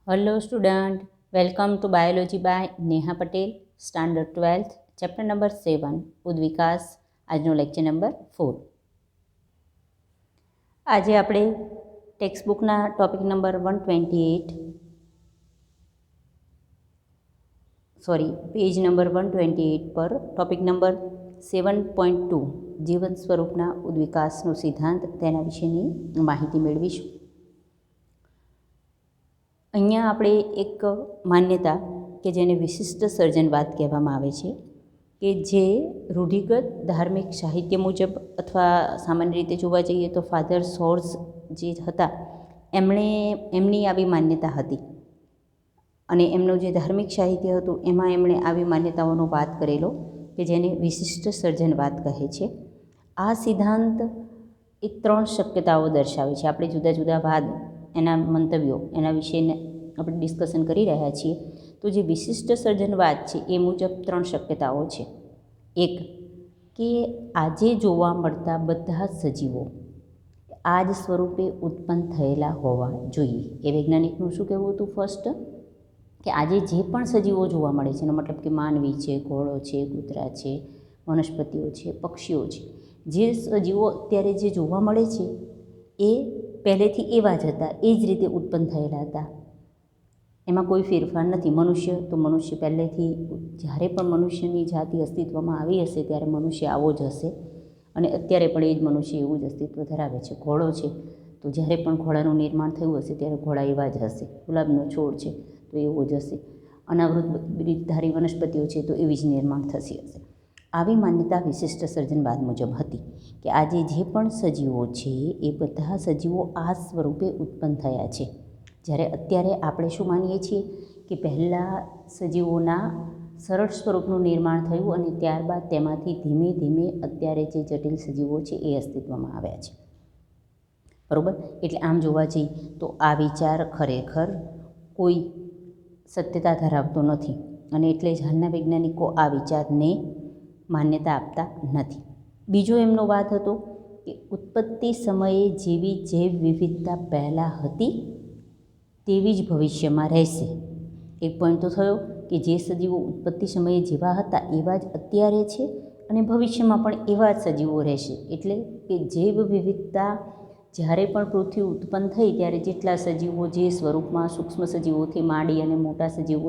Hello student, welcome to biology by Neha Patel, standard 12th, chapter number 7 ઉદ્વિકાસ. આજનો lecture number 4. આજે આપણે ટેક્સ્ટબુકના ટોપિક નંબર 128 પેજ નંબર 128 પર ટોપિક નંબર 7.2 જીવન સ્વરૂપના ઉદ્વિકાસનો સિદ્ધાંત તેના વિશેની માહિતી મેળવીશું. અહીંયા આપણે એક માન્યતા કે જેને વિશિષ્ટ સર્જનવાદ કહેવામાં આવે છે, કે જે રૂઢિગત ધાર્મિક સાહિત્ય મુજબ અથવા સામાન્ય રીતે જોવા જઈએ તો ફાધર સોર્સ જે હતા એમની આવી માન્યતા હતી, અને એમનું જે ધાર્મિક સાહિત્ય હતું એમાં એમણે આવી માન્યતાઓનો વાત કરેલો કે જેને વિશિષ્ટ સર્જનવાદ કહે છે. આ સિદ્ધાંત એ 3 શક્યતાઓ દર્શાવે છે. આપણે જુદા જુદા વાદ, એના મંતવ્યો, એના વિશેને આપણે ડિસ્કશન કરી રહ્યા છીએ. તો જે વિશિષ્ટ સર્જનવાદ છે એ મુજબ 3 શક્યતાઓ છે. એક, કે આજે જોવા મળતા બધા સજીવો આ જ સ્વરૂપે ઉત્પન્ન થયેલા હોવા જોઈએ. એ વૈજ્ઞાનિકનું શું કહેવું હતું? ફર્સ્ટ, કે આજે જે પણ સજીવો જોવા મળે છે, એનો મતલબ કે માનવી છે, ઘોડો છે, કૂતરા છે, વનસ્પતિઓ છે, પક્ષીઓ છે, જે સજીવો અત્યારે જે જોવા મળે છે એ પહેલેથી એવા જ હતા, એ જ રીતે ઉત્પન્ન થયેલા હતા. એમાં કોઈ ફેરફાર નથી. મનુષ્ય પહેલેથી, જ્યારે પણ મનુષ્યની જાતિ અસ્તિત્વમાં આવી હશે ત્યારે મનુષ્ય આવો જ હશે, અને અત્યારે પણ એ જ મનુષ્ય એવું જ અસ્તિત્વ ધરાવે છે. ઘોડો છે તો જ્યારે પણ ઘોડાનું નિર્માણ થયું હશે ત્યારે ઘોડા એવા જ હશે. ગુલાબનો છોડ છે તો એવો જ હશે. અનાવૃત બીજધારી વનસ્પતિઓ છે તો એવી જ નિર્માણ થતી હશે. આવી માન્યતા વિશિષ્ટ સર્જનવાદ મુજબ હતી કે આજે જે પણ સજીવો છે એ બધા સજીવો આ સ્વરૂપે ઉત્પન્ન થયા છે. જ્યારે અત્યારે આપણે શું માનીએ છીએ કે પહેલાં સજીવોના સરળ સ્વરૂપનું નિર્માણ થયું અને ત્યારબાદ તેમાંથી ધીમે ધીમે અત્યારે જે જટિલ સજીવો છે એ અસ્તિત્વમાં આવ્યા છે. બરાબર? એટલે આમ જોવા જઈએ તો આ વિચાર ખરેખર કોઈ સત્યતા ધરાવતો નથી, અને એટલે જ હાલના વૈજ્ઞાનિકો આ વિચારને માન્યતા આપતા નથી. બીજો એમનો વાત હતો કે ઉત્પત્તિ સમયે જેવી જૈવ વિવિધતા પહેલાં હતી તેવી જ ભવિષ્યમાં રહેશે. એક પોઈન્ટ તો થયો કે જે સજીવો ઉત્પત્તિ સમયે જેવા હતા એવા જ અત્યારે છે, અને ભવિષ્યમાં પણ એવા જ સજીવો રહેશે. એટલે કે જૈવ વિવિધતા જ્યારે પણ પૃથ્વી ઉત્પન્ન થઈ ત્યારે જેટલા સજીવો જે સ્વરૂપમાં સૂક્ષ્મ સજીવોથી માંડી અને મોટા સજીવો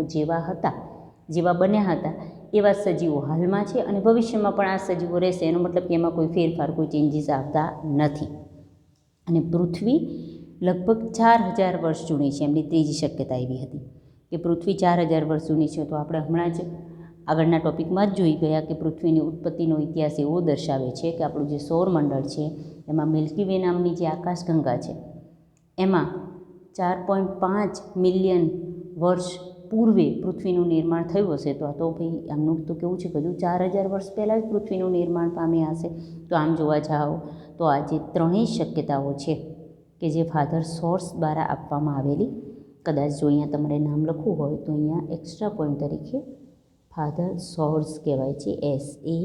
જેવા બન્યા હતા એવા સજીવો હાલમાં છે, અને ભવિષ્યમાં પણ આ સજીવો રહેશે. એનો મતલબ કે એમાં કોઈ ફેરફાર, કોઈ ચેન્જીસ આવતા નથી. અને પૃથ્વી લગભગ 4000 વર્ષ જૂની છે. એમની ત્રીજી શક્યતા એવી હતી કે પૃથ્વી 4000 વર્ષ જૂની છે. તો આપણે હમણાં જ આગળના ટોપિકમાં જ જોઈ ગયા કે પૃથ્વીની ઉત્પત્તિનો ઇતિહાસ એવો દર્શાવે છે કે આપણું જે સૌરમંડળ છે એમાં મિલ્કી વે નામની જે આકાશગંગા છે એમાં 4.5 મિલિયન વર્ષ પૂર્વે પૃથ્વીનું નિર્માણ થયું હશે. તો ભાઈ આમનું તો કેવું છે કે હજુ 4000 વર્ષ પહેલાં જ પૃથ્વીનું નિર્માણ પામ્યા હશે. તો આમ જોવા જાઓ તો આ જે 3 શક્યતાઓ છે કે જે ફાધર સોર્સ દ્વારા આપવામાં આવેલી, કદાચ જો અહીંયા તમારે નામ લખવું હોય તો અહીંયા એક્સ્ટ્રા પોઈન્ટ તરીકે ફાધર સોર્સ કહેવાય છે, SA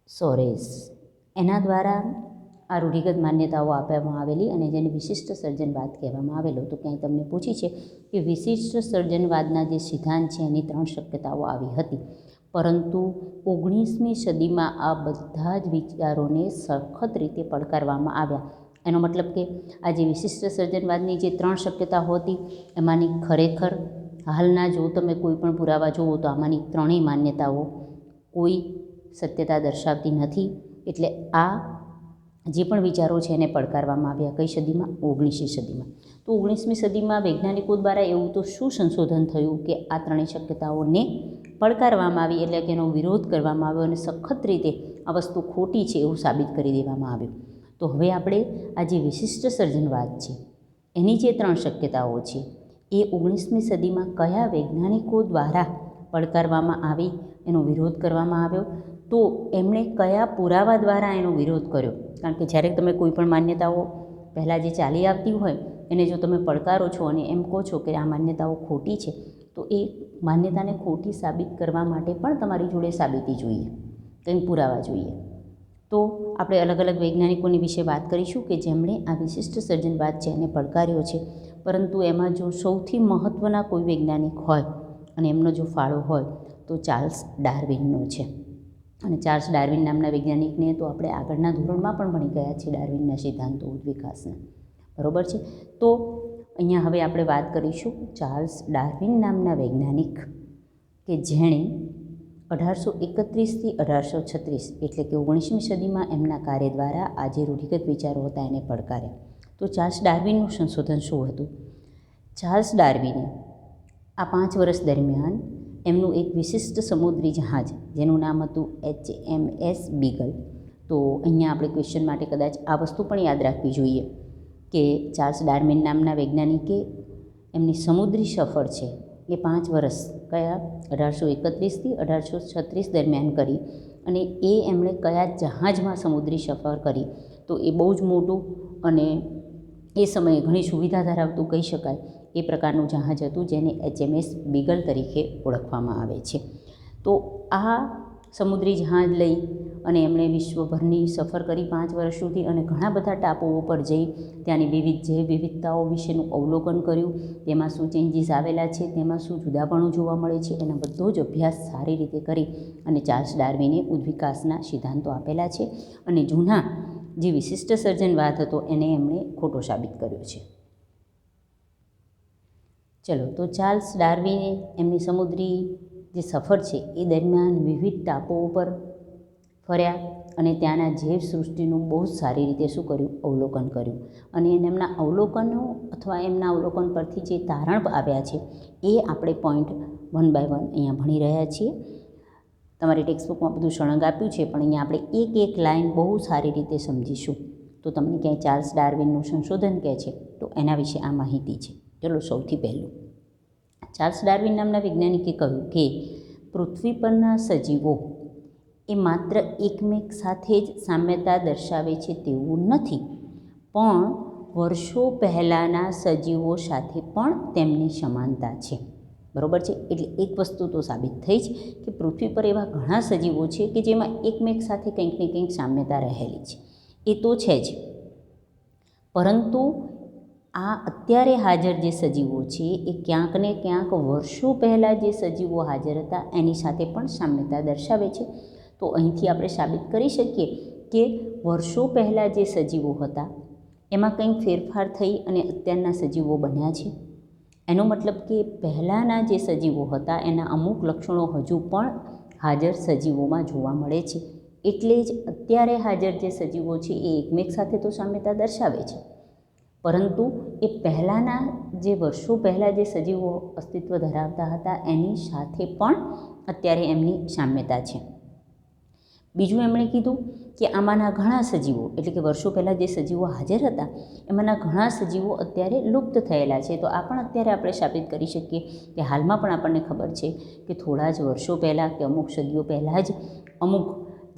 સોરેસ, એના દ્વારા આ રૂઢિગત માન્યતાઓ આપવામાં આવેલી, અને જેને વિશિષ્ટ સર્જનવાદ કહેવામાં આવેલો. તો ક્યાંય તમને પૂછી છે કે વિશિષ્ટ સર્જનવાદના જે સિદ્ધાંત છે એની 3 શક્યતાઓ આવી હતી, પરંતુ 19મી સદીમાં આ બધા જ વિચારોને સખત રીતે પડકારવામાં આવ્યા. એનો મતલબ કે આ જે વિશિષ્ટ સર્જનવાદની જે 3 શક્યતાઓ હતી એમાંની ખરેખર હાલના જો તમે કોઈ પણ પુરાવા જુઓ તો આમાંની 3 માન્યતાઓ કોઈ સત્યતા દર્શાવતી નથી. એટલે આ જે પણ વિચારો છે એને પડકારવામાં આવ્યા. કઈ સદીમાં? 19મી સદીમાં. તો 19મી સદીમાં વૈજ્ઞાનિકો દ્વારા એવું તો શું સંશોધન થયું કે આ 3 શક્યતાઓને પડકારવામાં આવી, એટલે કે એનો વિરોધ કરવામાં આવ્યો અને સખત રીતે આ વસ્તુ ખોટી છે એવું સાબિત કરી દેવામાં આવ્યું. તો હવે આપણે આ જે વિશિષ્ટ સર્જનવાદ છે એની જે 3 શક્યતાઓ છે એ 19મી સદીમાં કયા વૈજ્ઞાનિકો દ્વારા પડકારવામાં આવી, એનો વિરોધ કરવામાં આવ્યો, તો એમણે કયા પુરાવા દ્વારા એનો વિરોધ કર્યો. કારણ કે જ્યારે તમે કોઈ પણ માન્યતાઓ પહેલાં જે ચાલી આવતી હોય એને જો તમે પડકારો છો અને એમ કહો છો કે આ માન્યતાઓ ખોટી છે, તો એ માન્યતાને ખોટી સાબિત કરવા માટે પણ તમારી જોડે સાબિતી જોઈએ, કંઈ પુરાવા જોઈએ. તો આપણે અલગ અલગ વૈજ્ઞાનિકોની વિશે વાત કરીશું કે જેમણે આ વિશિષ્ટ સર્જનવાદ છે એને પડકાર્યો છે, પરંતુ એમાં જો સૌથી મહત્ત્વના કોઈ વૈજ્ઞાનિક હોય અને એમનો જો ફાળો હોય તો ચાર્લ્સ ડાર્વિનનો છે. અને ચાર્લ્સ ડાર્વિન નામના વૈજ્ઞાનિકને તો આપણે આગળના ધોરણમાં પણ ભણી ગયા છીએ, ડાર્વિનના સિદ્ધાંતો વિકાસના, બરાબર છે. તો અહીંયા હવે આપણે વાત કરીશું ચાર્લ્સ ડાર્વિન નામના વૈજ્ઞાનિક કે જેણે 1831થી 1836 એટલે કે 19મી સદીમાં એમના કાર્ય દ્વારા આ જે રૂઢિગત વિચારો હતા એને પડકાર્યા. તો ચાર્લ્સ ડાર્વિનનું સંશોધન શું હતું? ચાર્લ્સ ડાર્વિને આ 5 વર્ષ દરમિયાન એમનું એક વિશિષ્ટ સમુદ્રી જહાજ જેનું નામ હતું HMS બીગલ. તો અહીંયા આપણે ક્વેશ્ચન માટે કદાચ આ વસ્તુ પણ યાદ રાખવી જોઈએ કે ચાર્લ્સ ડાર્વિન નામના વૈજ્ઞાનિકે એમની સમુદ્રી સફર છે એ 5 વર્ષ કયા 1831થી 1836 દરમિયાન કરી, અને એ એમણે કયા જહાજમાં સમુદ્રી સફર કરી? તો એ બહુ જ મોટું અને એ સમયે ઘણી સુવિધા ધરાવતું કહી શકાય એ પ્રકારનું જહાજ હતું જેને HMS બીગલ તરીકે ઓળખવામાં આવે છે. તો આ સમુદ્રી જહાજ લઈ અને એમણે વિશ્વભરની સફર કરી 5 વર્ષ સુધી અને ઘણા બધા ટાપુઓ પર જઈ ત્યાંની વિવિધ વિવિધતાઓ વિશેનું અવલોકન કર્યું, તેમાં શું ચેન્જીસ આવેલા છે, તેમાં શું જુદાપણું જોવા મળે છે, એના બધો જ અભ્યાસ સારી રીતે કરી અને ચાર્લ્સ ડાર્વિને ઉદ્વિકાસના સિદ્ધાંતો આપેલા છે અને જૂના જે વિશિષ્ટ સર્જનવાદ હતો એને એમણે ખોટો સાબિત કર્યો છે. ચલો, તો ચાર્લ્સ ડાર્વિને એમની સમુદ્રી જે સફર છે એ દરમિયાન વિવિધ ટાપુઓ પર ફર્યા અને ત્યાંના જીવસૃષ્ટિનું બહુ જ સારી રીતે શું કર્યું? અવલોકન કર્યું. અને એમના અવલોકનો અથવા એમના અવલોકન પરથી જે તારણ આવ્યા છે એ આપણે પોઈન્ટ 1 by 1 અહીંયા ભણી રહ્યા છીએ. તમારી ટેક્સ્ટબુકમાં બધું સળંગ આપ્યું છે, પણ અહીંયા આપણે એક એક લાઈન બહુ સારી રીતે સમજીશું. તો તમને ક્યાંય ચાર્લ્સ ડાર્વિનનું સંશોધન કહે છે તો એના વિશે આ માહિતી છે. ચલો, સૌથી પહેલું ચાર્લ્સ ડાર્વિન નામના વૈજ્ઞાનિકે કહ્યું કે પૃથ્વી પરના સજીવો એ માત્ર એકમેક સાથે જ સામ્યતા દર્શાવે છે તેવું નથી, પણ વર્ષો પહેલાંના સજીવો સાથે પણ તેમની સમાનતા છે. બરાબર છે? એટલે એક વસ્તુ તો સાબિત થઈ જ કે પૃથ્વી પર એવા ઘણા સજીવો છે કે જેમાં એકમેક સાથે કંઈક ને કંઈક સામ્યતા રહેલી છે, એ તો છે જ. પરંતુ આ અત્યારે હાજર જે સજીવો છે એ ક્યાંક ને ક્યાંક વર્ષો પહેલાં જે સજીવો હાજર હતા એની સાથે પણ સામ્યતા દર્શાવે છે. તો અહીંથી આપણે સાબિત કરી શકીએ કે વર્ષો પહેલાં જે સજીવો હતા એમાં કંઈક ફેરફાર થઈ અને અત્યારના સજીવો બન્યા છે. એનો મતલબ કે પહેલાંના જે સજીવો હતા એના અમુક લક્ષણો હજુ પણ હાજર સજીવોમાં જોવા મળે છે. એટલે જ અત્યારે હાજર જે સજીવો છે એ એકમેક સાથે તો સામ્યતા દર્શાવે છે, પરંતુ એ પહેલાંના જે વર્ષો પહેલાં જે સજીવો અસ્તિત્વ ધરાવતા હતા એની સાથે પણ અત્યારે એમની સામ્યતા છે. બીજું એમણે કીધું કે આમાંના ઘણા સજીવો એટલે કે વર્ષો પહેલાં જે સજીવો હાજર હતા એમાંના ઘણા સજીવો અત્યારે લુપ્ત થયેલા છે. તો આ પણ અત્યારે આપણે સાબિત કરી શકીએ કે હાલમાં પણ આપણને ખબર છે કે થોડા જ વર્ષો પહેલાં કે અમુક સદીઓ પહેલાં જ અમુક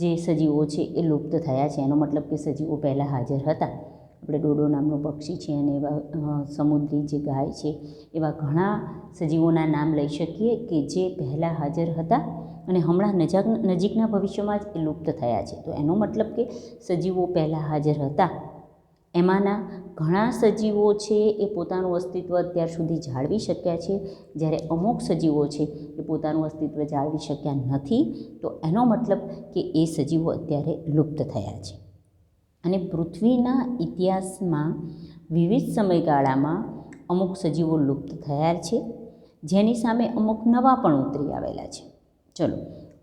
જે સજીવો છે એ લુપ્ત થયા છે. એનો મતલબ કે સજીવો પહેલાં હાજર હતા. આપણે ડોડો નામનું પક્ષી છે અને એવા સમુદ્રી જે ગાય છે એવા ઘણા સજીવોના નામ લઈ શકીએ કે જે પહેલાં હાજર હતા અને હમણાં નજીકના ભવિષ્યમાં જ એ લુપ્ત થયા છે. તો એનો મતલબ કે સજીવો પહેલાં હાજર હતા એમાંના ઘણા સજીવો છે એ પોતાનું અસ્તિત્વ અત્યાર સુધી જાળવી શક્યા છે, જ્યારે અમુક સજીવો છે એ પોતાનું અસ્તિત્વ જાળવી શક્યા નથી. તો એનો મતલબ કે એ સજીવો અત્યારે લુપ્ત થયા છે. અને પૃથ્વીના ઇતિહાસમાં વિવિધ સમયગાળામાં અમુક સજીવો લુપ્ત થયા છે, જેની સામે અમુક નવા પણ ઉતરી આવેલા છે. ચલો,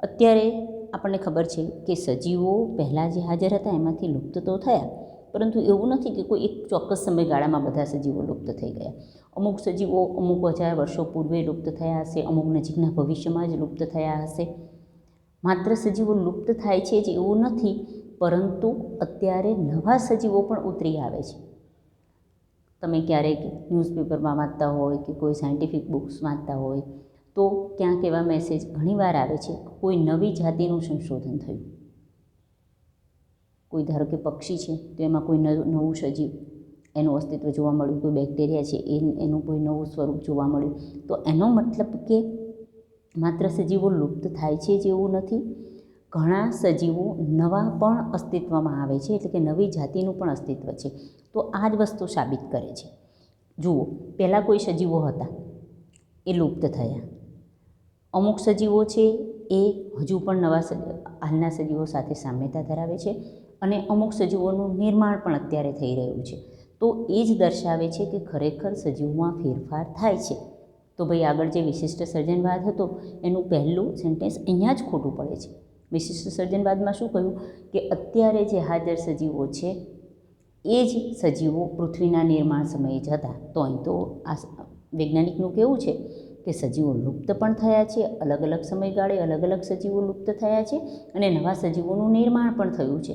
અત્યારે આપણને ખબર છે કે સજીવો પહેલાં જે હાજર હતા એમાંથી લુપ્ત તો થયા, પરંતુ એવું નથી કે કોઈ એક ચોક્કસ સમયગાળામાં બધા સજીવો લુપ્ત થઈ ગયા. અમુક સજીવો અમુક 1000 વર્ષો પૂર્વે લુપ્ત થયા હશે, અમુક નજીકના ભવિષ્યમાં જ લુપ્ત થયા હશે. માત્ર સજીવો લુપ્ત થાય છે જ એવું નથી, પરંતુ અત્યારે નવા સજીવો પણ ઉતરી આવે છે. તમે ક્યારેક ન્યૂઝપેપરમાં વાંચતા હોય કે કોઈ સાયન્ટિફિક બુક્સ વાંચતા હોય તો ક્યાંક એવા મેસેજ ઘણીવાર આવે છે કોઈ નવી જાતિનું સંશોધન થયું. કોઈ ધારો કે પક્ષી છે તો એમાં કોઈ નવું સજીવ એનું અસ્તિત્વ જોવા મળ્યું, કોઈ બેક્ટેરિયા છે એનું કોઈ નવું સ્વરૂપ જોવા મળ્યું. તો એનો મતલબ કે માત્ર સજીવો લુપ્ત થાય છે જેવું નથી, ઘણા સજીવો નવા પણ અસ્તિત્વમાં આવે છે, એટલે કે નવી જાતિનું પણ અસ્તિત્વ છે. તો આ જ વસ્તુ સાબિત કરે છે જુઓ, પહેલાં કોઈ સજીવો હતા એ લુપ્ત થયા. અમુક સજીવો છે એ હજુ પણ હાલના સજીવો સાથે સામ્યતા ધરાવે છે અને અમુક સજીવોનું નિર્માણ પણ અત્યારે થઈ રહ્યું છે. તો એ જ દર્શાવે છે કે ખરેખર સજીવોમાં ફેરફાર થાય છે. તો ભાઈ આગળ જે વિશિષ્ટ સર્જનવાદ હતો એનું પહેલું સેન્ટેન્સ અહીંયા જ ખોટું પડે છે. વિશિષ્ટ સર્જનવાદમાં શું કહ્યું કે અત્યારે જે હાજર સજીવો છે એ જ સજીવો પૃથ્વીના નિર્માણ સમયે જ હતા. તો અહીં તો આ વૈજ્ઞાનિકનું કહેવું છે કે સજીવો લુપ્ત પણ થયા છે, અલગ અલગ સમયગાળે અલગ અલગ સજીવો લુપ્ત થયા છે અને નવા સજીવોનું નિર્માણ પણ થયું છે.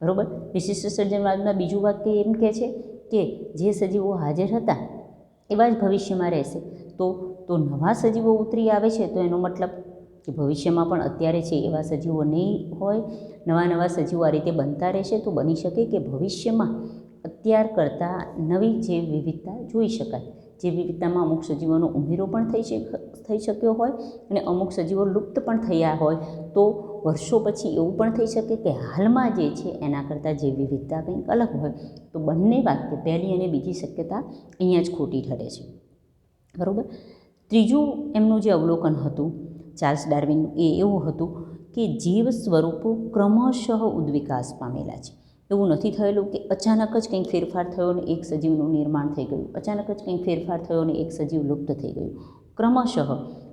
બરાબર. વિશિષ્ટ સર્જનવાદમાં બીજું વાક્ય એમ કહે છે કે જે સજીવો હાજર હતા એવા જ ભવિષ્યમાં રહેશે. તો નવા સજીવો ઉતરી આવે છે તો એનો મતલબ કે ભવિષ્યમાં પણ અત્યારે છે એવા સજીવો નહીં હોય, નવા સજીવો આ રીતે બનતા રહેશે. તો બની શકે કે ભવિષ્યમાં અત્યાર કરતાં નવી જે વિવિધતા જોઈ શકાય, જે વિવિધતામાં અમુક સજીવોનો ઉમેરો પણ થઈ શક્યો હોય અને અમુક સજીવો લુપ્ત પણ થયા હોય. તો વર્ષો પછી એવું પણ થઈ શકે કે હાલમાં જે છે એના કરતાં જે વિવિધતા કંઈક અલગ હોય. તો બંને વાક્ય, પહેલી અને બીજી શક્યતા અહીંયા જ ખોટી ઠરે છે. બરાબર. ત્રીજું એમનું જે અવલોકન હતું ચાર્લ્સ ડાર્વિનનું એ એવું હતું કે જીવ સ્વરૂપો ક્રમશઃ ઉદ્વિકાસ પામેલા છે. એવું નથી થયેલું કે અચાનક જ કંઈક ફેરફાર થયો અને એક સજીવનું નિર્માણ થઈ ગયું, અચાનક જ કંઈક ફેરફાર થયો અને એક સજીવ લુપ્ત થઈ ગયું. ક્રમશઃ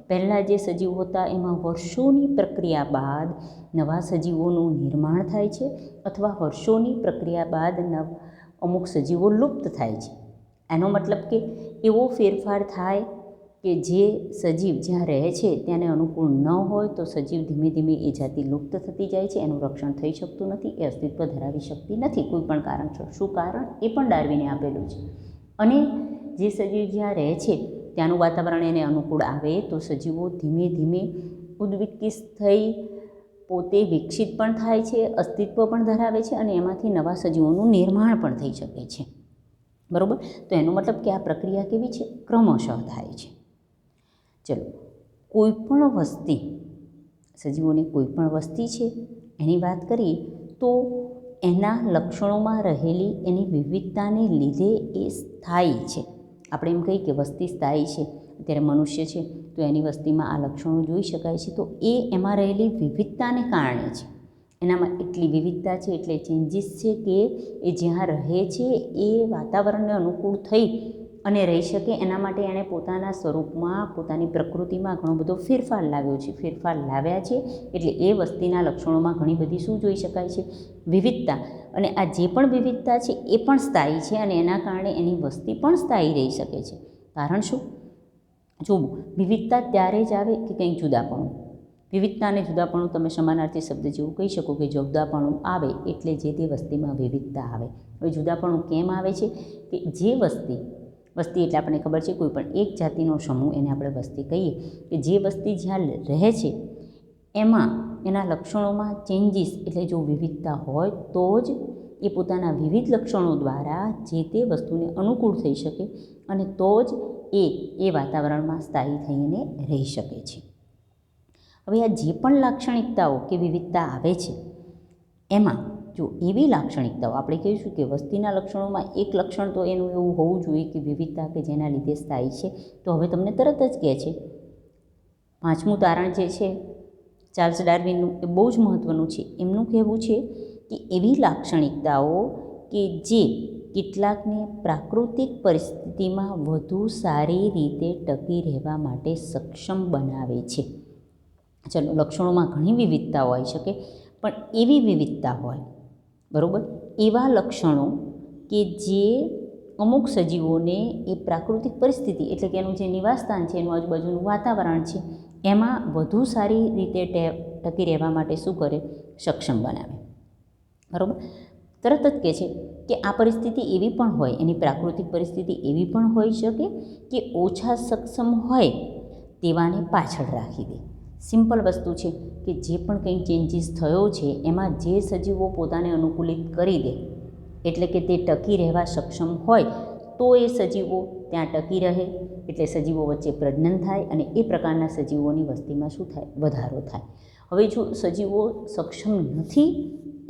પહેલાં જે સજીવો હતા એમાં વર્ષોની પ્રક્રિયા બાદ નવા સજીવોનું નિર્માણ થાય છે અથવા વર્ષોની પ્રક્રિયા બાદ અમુક સજીવો લુપ્ત થાય છે. એનો મતલબ કે એવો ફેરફાર થાય કે જે સજીવ જ્યાં રહે છે ત્યાંને અનુકૂળ ન હોય તો સજીવ ધીમે ધીમે એ જાતિ લુપ્ત થતી જાય છે, એનું રક્ષણ થઈ શકતું નથી, એ અસ્તિત્વ ધરાવી શકતી નથી કોઈ પણ કારણસર. શું કારણ એ પણ ડાર્વિને આપેલું છે. અને જે સજીવ જ્યાં રહે છે ત્યાંનું વાતાવરણ એને અનુકૂળ આવે તો સજીવો ધીમે ધીમે ઉદ્વિકિત થઈ પોતે વિકસિત પણ થાય છે, અસ્તિત્વ પણ ધરાવે છે અને એમાંથી નવા સજીવોનું નિર્માણ પણ થઈ શકે છે. બરાબર. તો એનો મતલબ કે આ પ્રક્રિયા કેવી છે? ક્રમશઃ થાય છે. ચલો, કોઈપણ વસ્તી, સજીવોની કોઈપણ વસ્તી છે એની વાત કરીએ તો એના લક્ષણોમાં રહેલી એની વિવિધતાને લીધે એ સ્થાયી છે. આપણે એમ કહીએ કે વસ્તી સ્થાયી છે. અત્યારે મનુષ્ય છે તો એની વસ્તીમાં આ લક્ષણો જોઈ શકાય છે. તો એ એમાં રહેલી વિવિધતાને કારણે છે. એનામાં એટલી વિવિધતા છે, એટલે ચેન્જીસ છે કે એ જ્યાં રહે છે એ વાતાવરણને અનુકૂળ થઈ અને રહી શકે એના માટે એણે પોતાના સ્વરૂપમાં, પોતાની પ્રકૃતિમાં ઘણો બધો ફેરફાર લાવ્યો છે. ફેરફાર લાવ્યા છે એટલે એ વસ્તીના લક્ષણોમાં ઘણી બધી શું જોઈ શકાય છે? વિવિધતા. અને આ જે પણ વિવિધતા છે એ પણ સ્થાયી છે અને એના કારણે એની વસ્તી પણ સ્થાયી રહી શકે છે. કારણ શું? જો વિવિધતા ત્યારે જ આવે કે કંઈક જુદાપણું. વિવિધતા અને જુદાપણું તમે સમાનાર્થી શબ્દ જેવું કહી શકો કે જુદાપણું આવે એટલે જે તે વસ્તીમાં વિવિધતા આવે. હવે જુદાપણું કેમ આવે છે કે જે વસ્તી એટલે આપણને ખબર છે કોઈ પણ એક જાતિનો સમૂહ, એને આપણે વસ્તી કહીએ, કે જે વસ્તી જ્યાં રહે છે એમાં એના લક્ષણોમાં ચેન્જીસ, એટલે જો વિવિધતા હોય તો જ એ પોતાના વિવિધ લક્ષણો દ્વારા જે તે વસ્તુને અનુકૂળ થઈ શકે અને તો જ એ વાતાવરણમાં સ્થાયી થઈને રહી શકે છે. હવે આ જે પણ લાક્ષણિકતાઓ કે વિવિધતા આવે છે એમાં જો એવી લાક્ષણિકતાઓ આપણે કહીશું કે વસ્તીના લક્ષણોમાં એક લક્ષણ તો એનું એવું હોવું જોઈએ કે વિવિધતા કે જેના લીધે સ્થાયી છે. તો હવે તમને તરત જ કહે છે પાંચમું તારણ જે છે ચાર્લ્સ ડાર્વિનનું, એ બહુ જ મહત્ત્વનું છે. એમનું કહેવું છે કે એવી લાક્ષણિકતાઓ કે જે કેટલાકને પ્રાકૃતિક પરિસ્થિતિમાં વધુ સારી રીતે ટકી રહેવા માટે સક્ષમ બનાવે છે. ચલો, લક્ષણોમાં ઘણી વિવિધતા હોઈ શકે પણ એવી વિવિધતા હોય, બરાબર, એવા લક્ષણો કે જે અમુક સજીવોને એ પ્રાકૃતિક પરિસ્થિતિ, એટલે કે એનું જે નિવાસસ્થાન છે, એનું આજુબાજુનું વાતાવરણ છે, એમાં વધુ સારી રીતે ટકી રહેવા માટે શું કરે? સક્ષમ બનાવે. બરાબર. તરત જ કહે છે કે આ પરિસ્થિતિ એવી પણ હોય, એની પ્રાકૃતિક પરિસ્થિતિ એવી પણ હોઈ શકે કે ઓછા સક્ષમ હોય તેવાને પાછળ રાખી દે. સિમ્પલ વસ્તુ છે કે જે પણ કંઈ ચેન્જીસ થયો છે એમાં જે સજીવો પોતાને અનુકૂલિત કરી દે, એટલે કે તે ટકી રહેવા સક્ષમ હોય તો એ સજીવો ત્યાં ટકી રહે, એટલે સજીવો વચ્ચે પ્રજનન થાય અને એ પ્રકારના સજીવોની વસ્તીમાં શું થાય? વધારો થાય. હવે જો સજીવો સક્ષમ નથી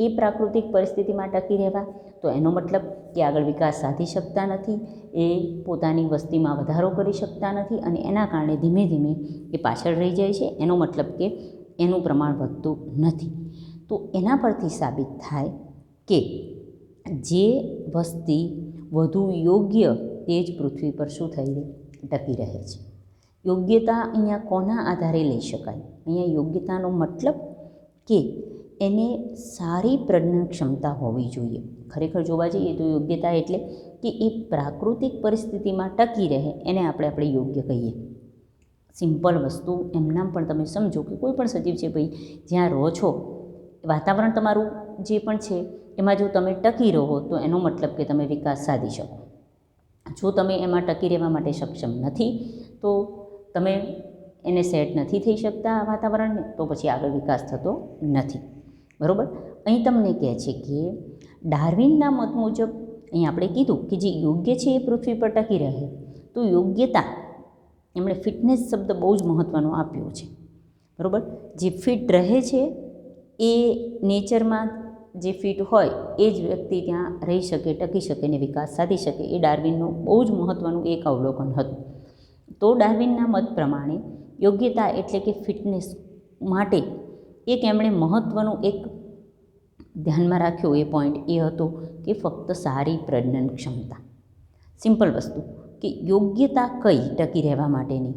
એ પ્રાકૃતિક પરિસ્થિતિમાં ટકી રહેવા, તો એનો મતલબ કે આગળ વિકાસ સાધી શકતા નથી, એ પોતાની વસ્તીમાં વધારો કરી શકતા નથી અને એના કારણે ધીમે ધીમે એ પાછળ રહી જાય છે. એનો મતલબ કે એનું પ્રમાણ વધતું નથી. તો એના પરથી સાબિત થાય કે જે વસ્તી વધુ યોગ્ય તે જ પૃથ્વી પર શું થઈ રહી, ટકી રહે છે. યોગ્યતા અહીંયા કોના આધારે લઈ શકાય? અહીંયા યોગ્યતાનો મતલબ કે એને સારી પ્રજનન ક્ષમતા હોવી જોઈએ. ખરેખર જોવા જઈએ તો યોગ્યતા એટલે કે એ પ્રાકૃતિક પરિસ્થિતિમાં ટકી રહે, એને આપણે યોગ્ય કહીએ. સિમ્પલ વસ્તુ એમનામ પણ તમે સમજો કે કોઈ પણ સજીવ છે ભાઈ, જ્યાં રહો છો વાતાવરણ તમારું જે પણ છે એમાં જો તમે ટકી રહો તો એનો મતલબ કે તમે વિકાસ સાધી શકો. જો તમે એમાં ટકી રહેવા માટે સક્ષમ નથી તો તમે એને સેટ નથી થઈ શકતા આ વાતાવરણને, તો પછી આગળ વિકાસ થતો નથી. બરાબર. અહીં તમને કહે છે કે ડાર્વિનના મત મુજબ અહીં આપણે કીધું કે જે યોગ્ય છે એ પૃથ્વી પર ટકી રહે. તો યોગ્યતા એમણે ફિટનેસ શબ્દ બહુ જ મહત્ત્વનો આપ્યો છે. બરાબર. જે ફિટ રહે છે એ નેચરમાં જે ફિટ હોય એ જ વ્યક્તિ ત્યાં રહી શકે, ટકી શકે ને વિકાસ સાધી શકે. એ ડાર્વિનનું બહુ જ મહત્ત્વનું એક અવલોકન હતું. તો ડાર્વિનના મત પ્રમાણે યોગ્યતા એટલે કે ફિટનેસ માટે એક એમણે મહત્ત્વનું એક ધ્યાનમાં રાખ્યો એ પોઈન્ટ એ હતો કે ફક્ત સારી પ્રજનન ક્ષમતા. સિમ્પલ વસ્તુ કે યોગ્યતા કઈ ટકી રહેવા માટેની,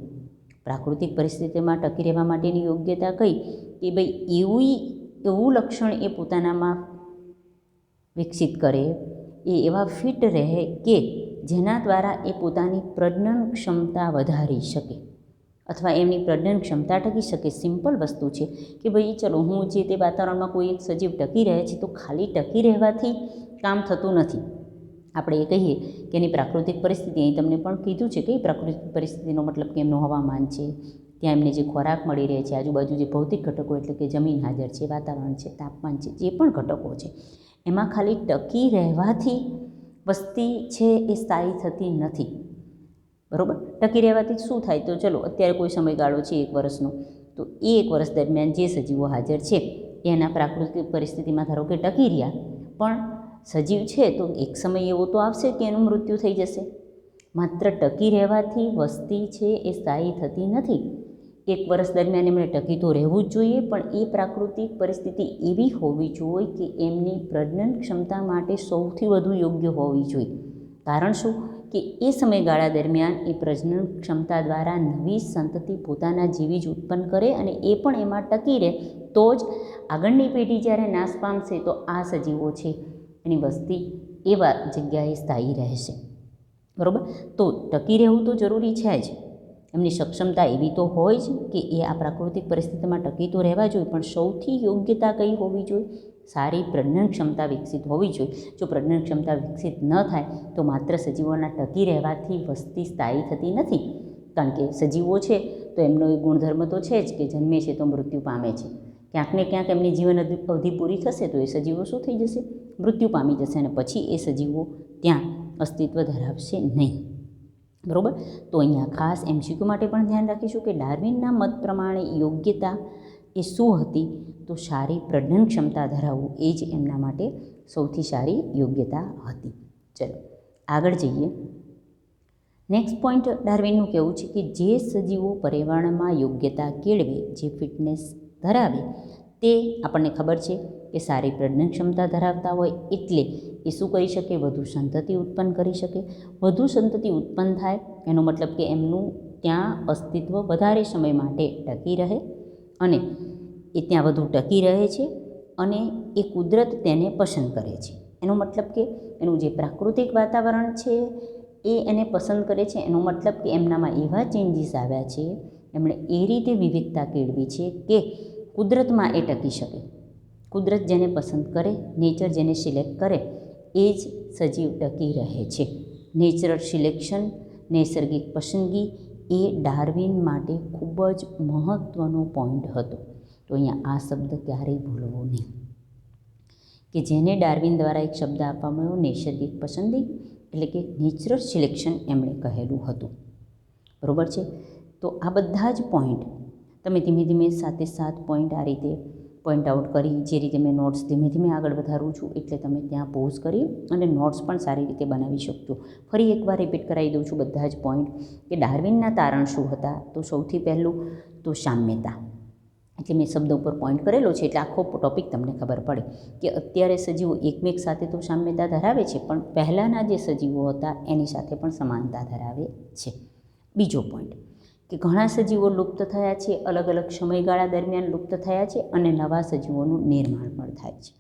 પ્રાકૃતિક પરિસ્થિતિમાં ટકી રહેવા માટેની યોગ્યતા કઈ કે ભાઈ એવું લક્ષણ એ પોતાનામાં વિકસિત કરે, એ એવા ફિટ રહે કે જેના દ્વારા એ પોતાની પ્રજનન ક્ષમતા વધારી શકે અથવા એમની પ્રજનન ક્ષમતા ટકી શકે. સિમ્પલ વસ્તુ છે કે ભાઈ ચલો હું જે તે વાતાવરણમાં કોઈ એક સજીવ ટકી રહે છે તો ખાલી ટકી રહેવાથી કામ થતું નથી. આપણે એ કહીએ કે એની પ્રાકૃતિક પરિસ્થિતિ, અહીં તમને પણ કીધું છે કે પ્રાકૃતિક પરિસ્થિતિનો મતલબ કે એમનું હવામાન છે, ત્યાં એમને જે ખોરાક મળી રહે છે, આજુબાજુ જે ભૌતિક ઘટકો એટલે કે જમીન હાજર છે, વાતાવરણ છે, તાપમાન છે, જે પણ ઘટકો છે એમાં ખાલી ટકી રહેવાથી વસ્તી છે એ સ્થાયી થતી નથી. બરાબર. ટકી રહેવાથી શું થાય? તો ચલો અત્યારે કોઈ સમયગાળો છે 1 વર્ષનો, તો એ 1 વર્ષ દરમિયાન જે સજીવો હાજર છે એના પ્રાકૃતિક પરિસ્થિતિમાં ધારો કે ટકી રહ્યા, પણ સજીવ છે તો એક સમય એવો તો આવશે કે એનું મૃત્યુ થઈ જશે. માત્ર ટકી રહેવાથી વસ્તી છે એ સ્થાયી થતી નથી. 1 વર્ષ દરમિયાન એમણે ટકી તો રહેવું જ જોઈએ, પણ એ પ્રાકૃતિક પરિસ્થિતિ એવી હોવી જોઈએ કે એમની પ્રજનન ક્ષમતા માટે સૌથી વધુ યોગ્ય હોવી જોઈએ. કારણ શું? કે એ સમયગાળા દરમિયાન એ પ્રજનન ક્ષમતા દ્વારા નવી સંતતિ પોતાના જેવી જ ઉત્પન્ન કરે અને એ પણ એમાં ટકી રહે, તો જ આગળની પેઢી જ્યારે નાશ પામશે તો આ સજીવો છે એની વસ્તી એવા જગ્યાએ સ્થાયી રહેશે. બરાબર. તો ટકી રહેવું તો જરૂરી છે જ. એમની સક્ષમતા એવી તો હોય જ કે એ આ પ્રાકૃતિક પરિસ્થિતિમાં ટકી તો રહેવા જોઈએ, પણ સૌથી યોગ્યતા કઈ હોવી જોઈએ? સારી પ્રજનન ક્ષમતા વિકસિત હોવી જોઈએ. જો પ્રજનન ક્ષમતા વિકસિત ન થાય તો માત્ર સજીવોના ટકી રહેવાથી વસ્તી સ્થાયી થતી નથી. કારણ કે સજીવો છે તો એમનો એક ગુણધર્મ તો છે જ કે જન્મે છે તો મૃત્યુ પામે છે. ક્યાંક ને ક્યાંક એમની જીવન અવધિ પૂરી થશે તો એ સજીવો શું થઈ જશે? મૃત્યુ પામી જશે અને પછી એ સજીવો ત્યાં અસ્તિત્વ ધરાવશે નહીં. બરાબર. તો અહીંયા ખાસ MCQ માટે પણ ધ્યાન રાખીશું કે ડાર્વિનના મત પ્રમાણે યોગ્યતા એ શું હતી? તો સારી પ્રજનન ક્ષમતા ધરાવવું એ જ એમના માટે સૌથી સારી યોગ્યતા હતી. ચલો આગળ જઈએ. નેક્સ્ટ પોઈન્ટ ડાર્વિનનું કહેવું છે કે જે સજીવો પર્યાવરણમાં યોગ્યતા કેળવે, જે ફિટનેસ ધરાવે, તે આપણને ખબર છે કે સારી પ્રજનન ક્ષમતા ધરાવતા હોય એટલે એ શું કરી શકે? વધુ સંતતિ ઉત્પન્ન કરી શકે. વધુ સંતતિ ઉત્પન્ન થાય એનો મતલબ કે એમનું ત્યાં અસ્તિત્વ વધારે સમય માટે ટકી રહે અને એ ત્યાં વધુ ટકી રહે છે અને એ કુદરત તેને પસંદ કરે છે. એનો મતલબ કે એનું જે પ્રાકૃતિક વાતાવરણ છે એ એને પસંદ કરે છે. એનો મતલબ કે એમનામાં એવા ચેન્જીસ આવ્યા છે, એમણે એ રીતે વિવિધતા કેળવી છે કે કુદરતમાં એ ટકી શકે. કુદરત જેને પસંદ કરે, નેચર જેને સિલેક્ટ કરે એ જ સજીવ ટકી રહે છે. નેચરલ સિલેક્શન, નૈસર્ગિક પસંદગી એ ડાર્વિન માટે ખૂબ જ મહત્ત્વનો પોઈન્ટ હતો. તો અહીંયા આ શબ્દ ક્યારેય ભૂલવો નહીં કે જેને ડાર્વિન દ્વારા એક શબ્દ આપવામાં આવ્યો, નૈસર્ગિક પસંદગી એટલે કે નેચરલ સિલેક્શન એમણે કહેલું હતું. બરાબર છે. તો આ બધા જ પોઈન્ટ તમે ધીમે ધીમે 7 પોઈન્ટ આ રીતે પોઈન્ટ આઉટ કરી, જે રીતે મેં નોટ્સ ધીમે ધીમે આગળ વધારું છું, એટલે તમે ત્યાં પોઝ કરી અને નોટ્સ પણ સારી રીતે બનાવી શકજો. ફરી એકવાર રિપીટ કરાવી દઉં છું બધા જ પોઈન્ટ કે ડાર્વિનના તારણ શું હતા. તો સૌથી પહેલું તો સામ્યતા, એટલે મેં શબ્દ ઉપર પોઈન્ટ કરેલો છે એટલે આખો ટૉપિક તમને ખબર પડે કે અત્યારે સજીવો એકમેક સાથે તો સામ્યતા ધરાવે છે, પણ પહેલાંના જે સજીવો હતા એની સાથે પણ સમાનતા ધરાવે છે. બીજો પોઈન્ટ કે ઘણા સજીવો લુપ્ત થયા છે, અલગ અલગ સમયગાળા દરમિયાન લુપ્ત થયા છે અને નવા સજીવોનું નિર્માણ પણ થાય છે.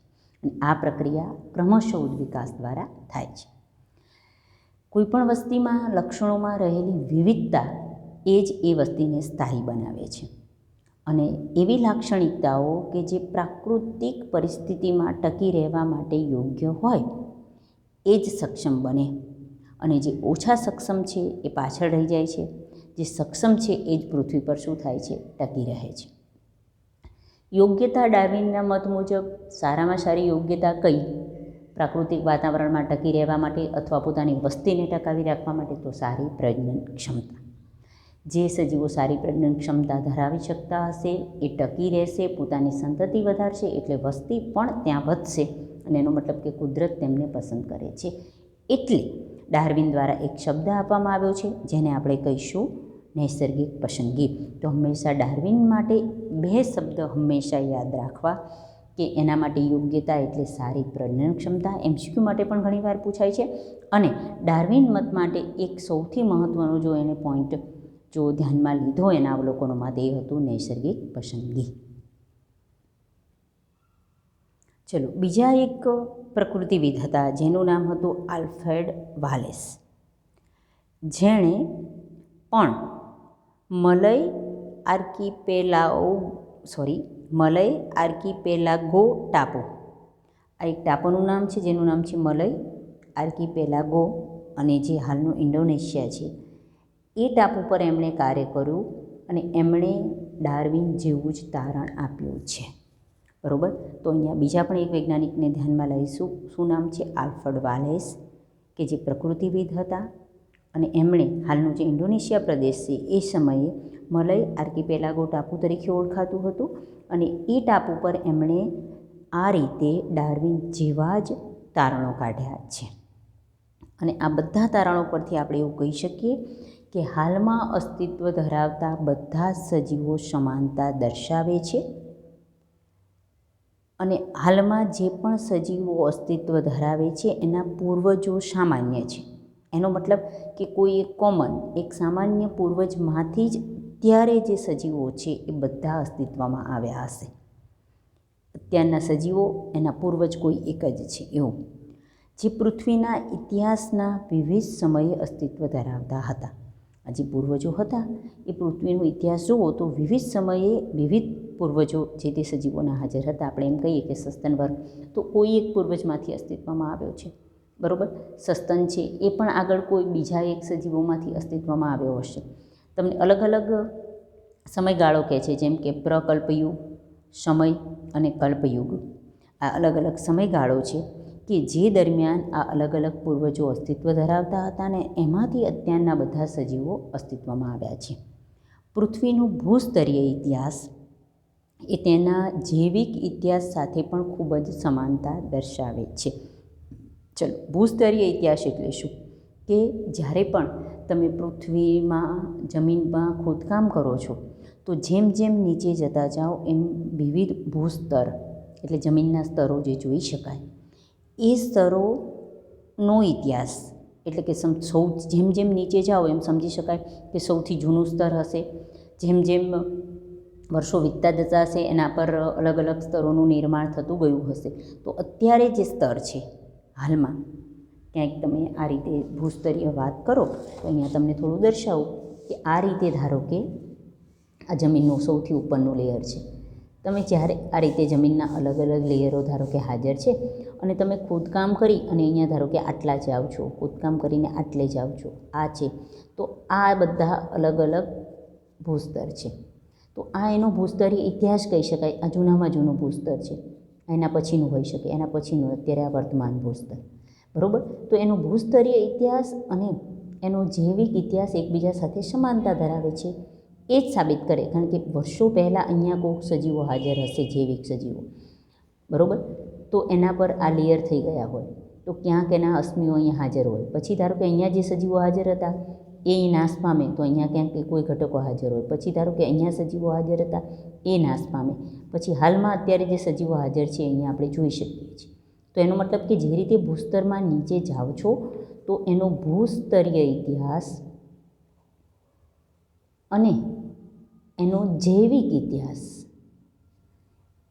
અને આ પ્રક્રિયા ક્રમશઃ વિકાસ દ્વારા થાય છે. કોઈપણ વસ્તીમાં લક્ષણોમાં રહેલી વિવિધતા એ જ એ વસ્તીને સ્થાયી બનાવે છે. અને એવી લાક્ષણિકતાઓ કે જે પ્રાકૃતિક પરિસ્થિતિમાં ટકી રહેવા માટે યોગ્ય હોય એ જ સક્ષમ બને, અને જે ઓછા સક્ષમ છે એ પાછળ રહી જાય છે. જે સક્ષમ છે એ જ પૃથ્વી પર શું થાય છે, ટકી રહે છે. યોગ્યતા, ડાર્વિનના મત મુજબ સારામાં સારી યોગ્યતા કઈ? પ્રાકૃતિક વાતાવરણમાં ટકી રહેવા માટે અથવા પોતાની વસ્તીને ટકાવી રાખવા માટે, તો સારી પ્રજનન ક્ષમતા. જે સજીવો સારી પ્રજનન ક્ષમતા ધરાવી શકતા હશે એ ટકી રહેશે, પોતાની સંતતિ વધારશે, એટલે વસ્તી પણ ત્યાં વધશે, અને એનો મતલબ કે કુદરત તેમને પસંદ કરે છે. એટલે ડાર્વિન દ્વારા એક શબ્દ આપવામાં આવ્યો છે જેને આપણે કહીશું નૈસર્ગિક પસંદગી. તો હંમેશા ડાર્વિન માટે બે શબ્દ હંમેશા યાદ રાખવા કે એના માટે યોગ્યતા એટલે સારી પ્રજનન ક્ષમતા, MCQ માટે પણ ઘણીવાર પૂછાય છે. અને ડાર્વિન મત માટે એક સૌથી મહત્ત્વનો જો એને પોઈન્ટ જો ધ્યાનમાં લીધો એના અવલોકનોમાં, તે હતું નૈસર્ગિક પસંદગી. ચલો, બીજા એક પ્રકૃતિવિદ હતા જેનું નામ હતું આલ્ફ્રેડ વાલેસ, જેણે પણ મલય આર્કિપેલાગો ટાપુ, આ એક ટાપુનું નામ છે જેનું નામ છે મલય આર્કિપેલાગો, અને જે હાલનું ઇન્ડોનેશિયા છે એ ટાપુ પર એમણે કાર્ય કર્યું અને એમણે ડાર્વિન જેવું જ તારણ આપ્યું છે. બરાબર. તો અહીંયા બીજા પણ એક વૈજ્ઞાનિકને ધ્યાનમાં લઈશું. શું નામ છે? આલ્ફ્રેડ વાલેસ, કે જે પ્રકૃતિવિદ હતા અને એમણે હાલનું જે ઇન્ડોનેશિયા પ્રદેશ છે એ સમયે મલય આર્કિપેલાગો ટાપુ તરીકે ઓળખાતું હતું, અને એ ટાપુ પર એમણે આ રીતે ડાર્વિન જેવા જ તારણો કાઢ્યા છે. અને આ બધા તારણો પરથી આપણે એવું કહી શકીએ કે હાલમાં અસ્તિત્વ ધરાવતા બધા સજીવો સમાનતા દર્શાવે છે, અને હાલમાં જે પણ સજીવો અસ્તિત્વ ધરાવે છે એના પૂર્વજો સામાન્ય છે. એનો મતલબ કે કોઈ એક કોમન, એક સામાન્ય પૂર્વજમાંથી જ અત્યારે જે સજીવો છે એ બધા અસ્તિત્વમાં આવ્યા હશે. અત્યારના સજીવો એના પૂર્વજ કોઈ એક જ છે એવું, જે પૃથ્વીના ઇતિહાસના વિવિધ સમયે અસ્તિત્વ ધરાવતા હતા. આ જે પૂર્વજો હતા એ પૃથ્વીનો ઇતિહાસ જુઓ તો વિવિધ સમયે વિવિધ પૂર્વજો જે તે સજીવોના હાજર હતા. આપણે એમ કહીએ કે સસ્તન વર્ગ તો કોઈ એક પૂર્વજમાંથી અસ્તિત્વમાં આવ્યો છે. બરાબર. સસ્તન છે એ પણ આગળ કોઈ બીજા એક સજીવોમાંથી અસ્તિત્વમાં આવ્યો હશે. તમને અલગ અલગ સમયગાળો કહે છે, જેમ કે પ્રકલ્પયુગ સમય અને કલ્પયુગ. આ અલગ અલગ સમયગાળો છે કે જે દરમિયાન આ અલગ અલગ પૂર્વજો અસ્તિત્વ ધરાવતા હતા અને એમાંથી અત્યારના બધા સજીવો અસ્તિત્વમાં આવ્યા છે. પૃથ્વીનું ભૂસ્તરીય ઇતિહાસ એ તેના જૈવિક ઇતિહાસ સાથે પણ ખૂબ જ સમાનતા દર્શાવે છે. ચલો, ભૂસ્તરીય ઇતિહાસ એટલે શું? કે જ્યારે પણ તમે પૃથ્વીમાં, જમીનમાં ખોદકામ કરો છો તો જેમ જેમ નીચે જતા જાઓ એમ વિવિધ ભૂસ્તર એટલે જમીનના સ્તરો જે જોઈ શકાય, એ સ્તરોનો ઇતિહાસ એટલે કે જેમ જેમ નીચે જાઓ એમ સમજી શકાય કે સૌથી જૂનું સ્તર હશે. જેમ જેમ વર્ષો વીતતા જતા હશે એના પર અલગ અલગ સ્તરોનું નિર્માણ થતું ગયું હશે. તો અત્યારે જે સ્તર છે હાલમાં, ક્યાંક તમે આ રીતે ભૂસ્તરીય વાત કરો તો અહીંયા તમને થોડું દર્શાવું કે આ રીતે ધારો કે આ જમીનનું સૌથી ઉપરનું લેયર છે. તમે જ્યારે આ રીતે જમીનના અલગ અલગ લેયરો ધારો કે હાજર છે અને તમે ખોદકામ કરી અને અહીંયા ધારો કે આટલા જાઓ છો, ખોદકામ કરીને આટલે જાઓ છો, આ છે, તો આ બધા અલગ અલગ ભૂસ્તર છે. તો આ એનો ભૂસ્તરીય ઇતિહાસ કહી શકાય. આ જૂનામાં જૂનું ભૂસ્તર છે, એના પછીનું હોઈ શકે, એના પછીનું અત્યારે આ વર્તમાન ભૂસ્તર. બરાબર. તો એનો ભૂસ્તરીય ઇતિહાસ અને એનો જૈવિક ઇતિહાસ એકબીજા સાથે સમાનતા ધરાવે છે. એ જ સાબિત કરે, કારણ કે વર્ષો પહેલાં અહીંયા કોઈક સજીવો હાજર હશે, જૈવિક સજીવો, બરાબર, તો એના પર આ લેયર થઈ ગયા હોય, તો ક્યાંક એના અસ્મિઓ અહીંયા હાજર હોય. પછી ધારો કે અહીંયા જે સજીવો હાજર હતા એ નાશ પામે, તો અહીંયા ક્યાંક કોઈ ઘટકો હાજર હોય. પછી ધારો કે અહીંયા સજીવો હાજર હતા એ નાશ પામે. પછી હાલમાં અત્યારે જે સજીવો હાજર છે અહીંયા આપણે જોઈ શકીએ છીએ. તો એનો મતલબ કે જે રીતે ભૂસ્તરમાં નીચે જાઓ છો તો એનો ભૂસ્તરીય ઇતિહાસ અને એનો જૈવિક ઇતિહાસ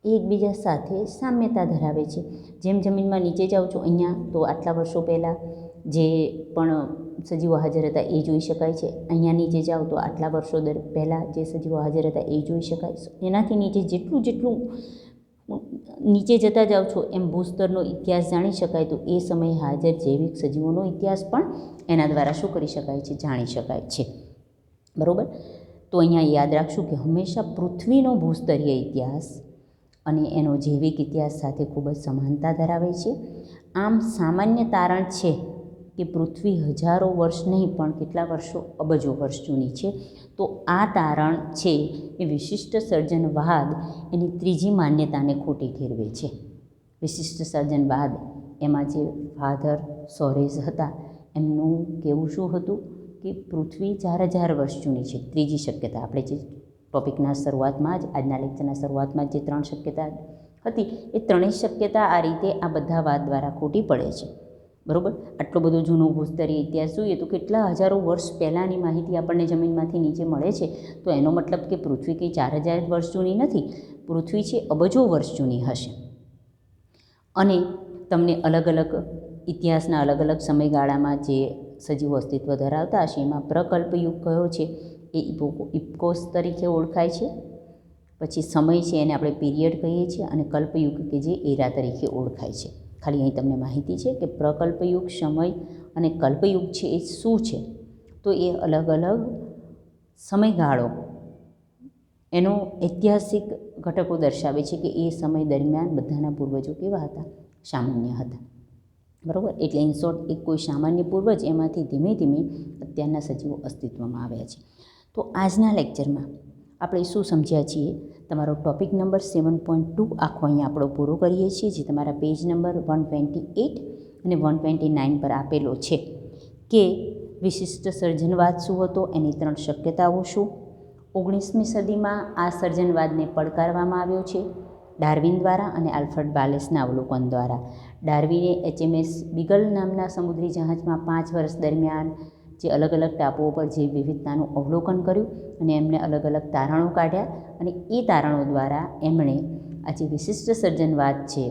એકબીજા સાથે સામ્યતા ધરાવે છે. જેમ જમીનમાં નીચે જાઓ છો અહીંયા તો આટલા વર્ષો પહેલાં જે પણ સજીવો હાજર હતા એ જોઈ શકાય છે. અહીંયા નીચે જાઓ તો આટલા વર્ષો પહેલાં જે સજીવો હાજર હતા એ જોઈ શકાય. એનાથી નીચે જેટલું નીચે જતા જાઓ છો એમ ભૂસ્તરનો ઇતિહાસ જાણી શકાય. તો એ સમયે હાજર જૈવિક સજીવોનો ઇતિહાસ પણ એના દ્વારા શું કરી શકાય છે, જાણી શકાય છે, બરાબર. તો અહીંયા યાદ રાખશું કે હંમેશા પૃથ્વીનો ભૂસ્તરીય ઇતિહાસ અને એનો જૈવિક ઇતિહાસ સાથે ખૂબ જ સમાનતા ધરાવે છે. આમ સામાન્ય તારણ છે કે પૃથ્વી હજારો વર્ષ નહીં પણ કેટલા વર્ષો, અબજો વર્ષ જૂની છે. તો આ તારણ છે એ વિશિષ્ટ સર્જનવાદ એની ત્રીજી માન્યતાને ખોટી ઠેરવે છે. વિશિષ્ટ સર્જનવાદ એમાં જે ફાધર સોરેસ હતા એમનું કહેવું શું હતું કે પૃથ્વી 4000 વર્ષ જૂની છે. ત્રીજી શક્યતા, આપણે જે ટોપિકના શરૂઆતમાં જ, આજના લેક્ચરના શરૂઆતમાં જે 3 શક્યતા હતી એ ત્રણેય શક્યતા આ રીતે આ બધા વાદ દ્વારા ખોટી પડે છે, બરાબર. આટલો બધો જૂનો ભૂસ્તરીય ઇતિહાસ જોઈએ તો કેટલા હજારો વર્ષ પહેલાંની માહિતી આપણને જમીનમાંથી નીચે મળે છે. તો એનો મતલબ કે પૃથ્વી કંઈ 4000 વર્ષ જૂની નથી, પૃથ્વી છે અબજો વર્ષ જૂની હશે. અને તમને અલગ અલગ ઇતિહાસના અલગ અલગ સમયગાળામાં જે સજીવો અસ્તિત્વ ધરાવતા હશે એમાં પ્રકલ્પયુગ કયો છે એ ઇપકોસ તરીકે ઓળખાય છે. પછી સમય છે એને આપણે પીરિયડ કહીએ છીએ, અને કલ્પયુગ કે જે એરા તરીકે ઓળખાય છે. ખાલી અહીં તમને માહિતી છે કે પ્રકલ્પયુગ, સમય અને કલ્પયુગ છે એ શું છે, તો એ અલગ અલગ સમયગાળો એનો ઐતિહાસિક ઘટકો દર્શાવે છે કે એ સમય દરમિયાન બધાના પૂર્વજો કેવા હતા, સામાન્ય હતા, બરાબર. એટલે ઇન શોર્ટ એક કોઈ સામાન્ય પૂર્વજ એમાંથી ધીમે ધીમે અત્યારના સજીવો અસ્તિત્વમાં આવ્યા છે. તો આજના લેક્ચરમાં આપણે શું સમજ્યા છીએ, તમારો ટોપિક નંબર 7.2 આખો અહીંયા આપણો પૂરો કરીએ છીએ, જે તમારા પેજ નંબર 128 અને 129 પર આપેલો છે કે વિશિષ્ટ સર્જનવાદ શું હતો, એની 3 શક્યતાઓ શું. 19મી સદીમાં આ સર્જનવાદને પડકારવામાં આવ્યો છે ડાર્વિન દ્વારા અને આલ્ફ્રેડ વાલેસના અવલોકન દ્વારા. ડાર્વિને HMS બીગલ નામના સમુદ્રી જહાજમાં 5 વર્ષ દરમિયાન જે અલગ અલગ ટાપુઓ પર જે વિવિધતાનું અવલોકન કર્યું અને એમણે અલગ અલગ તારણો કાઢ્યા, અને એ તારણો દ્વારા એમણે આ જે વિશિષ્ટ સર્જનવાદ છે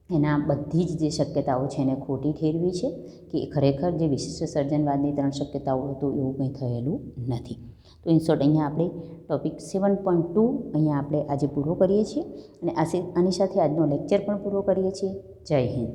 એના બધી જ જે શક્યતાઓ છે એને ખોટી ઠેરવી છે કે ખરેખર જે વિશિષ્ટ સર્જનવાદની 3 શક્યતાઓ હતું એવું કંઈ થયેલું નથી. તો ઇન શોર્ટ અહીંયા આપણે ટોપિક 7.2 અહીંયા આપણે આજે પૂરો કરીએ છીએ અને આની સાથે આજનો લેક્ચર પણ પૂરો કરીએ છીએ. જય હિન્દ.